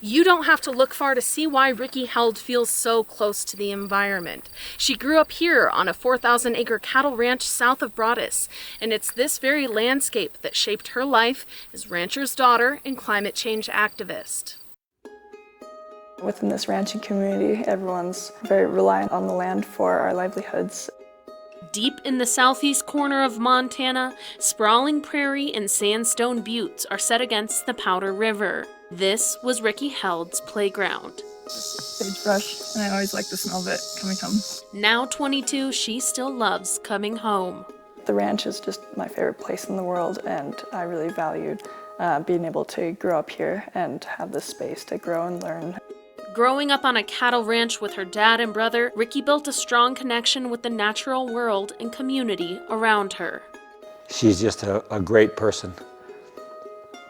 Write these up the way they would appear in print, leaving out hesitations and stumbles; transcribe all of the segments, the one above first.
You don't have to look far to see why Rikki Held feels so close to the environment. She grew up here on a 4,000-acre cattle ranch south of Broadus, and it's this very landscape that shaped her life as rancher's daughter and climate change activist. Within this ranching community, everyone's very reliant on the land for our livelihoods. Deep in the southeast corner of Montana, sprawling prairie and sandstone buttes are set against the Powder River. This was Rikki Held's playground. Sagebrush, and I always like the smell of it coming home. Now 22, she still loves coming home. The ranch is just my favorite place in the world, and I really valued being able to grow up here and have this space to grow and learn. Growing up on a cattle ranch with her dad and brother, Rikki built a strong connection with the natural world and community around her. She's just a great person.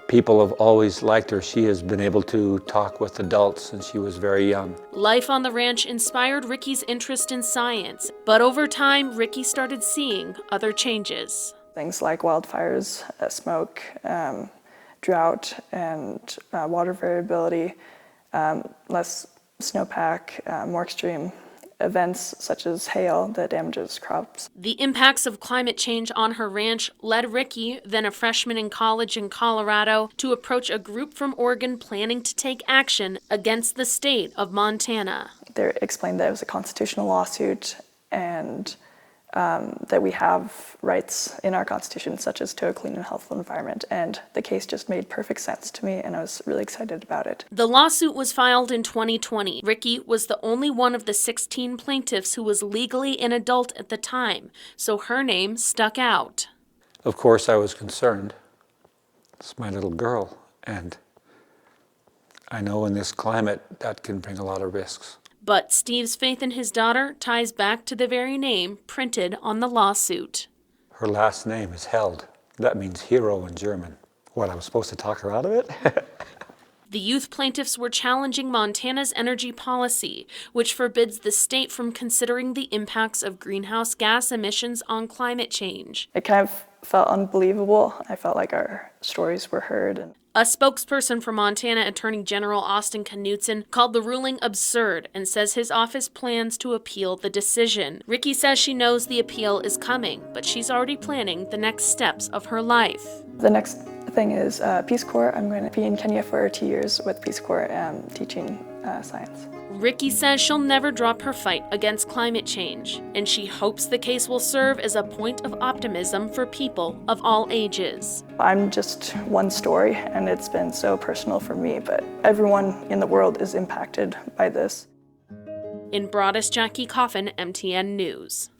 People have always liked her. She has been able to talk with adults since she was very young. Life on the ranch inspired Rikki's interest in science, but over time, Rikki started seeing other changes. Things like wildfires, smoke, drought, and water variability, less snowpack, more extreme events such as hail that damages crops. The impacts of climate change on her ranch led Rikki, then a freshman in college in Colorado, to approach a group from Oregon planning to take action against the state of Montana. They explained that it was a constitutional lawsuit and that we have rights in our Constitution, such as to a clean and healthful environment, and the case just made perfect sense to me, and I was really excited about it. The lawsuit was filed in 2020. Rikki was the only one of the 16 plaintiffs who was legally an adult at the time, so her name stuck out. Of course, I was concerned. It's my little girl, and I know in this climate that can bring a lot of risks. But Steve's faith in his daughter ties back to the very name printed on the lawsuit. Her last name is Held. That means hero in German. What, I was supposed to talk her out of it? The youth plaintiffs were challenging Montana's energy policy, which forbids the state from considering the impacts of greenhouse gas emissions on climate change. It kind of felt unbelievable. I felt like our stories were heard. A spokesperson for Montana Attorney General Austin Knudsen called the ruling absurd and says his office plans to appeal the decision. Rikki says she knows the appeal is coming, but she's already planning the next steps of her life. The next thing is Peace Corps. I'm going to be in Kenya for 2 years with Peace Corps teaching science. Rikki says she'll never drop her fight against climate change, and she hopes the case will serve as a point of optimism for people of all ages. I'm just one story, and it's been so personal for me, but everyone in the world is impacted by this. In Broadus, Jackie Coffin, MTN News.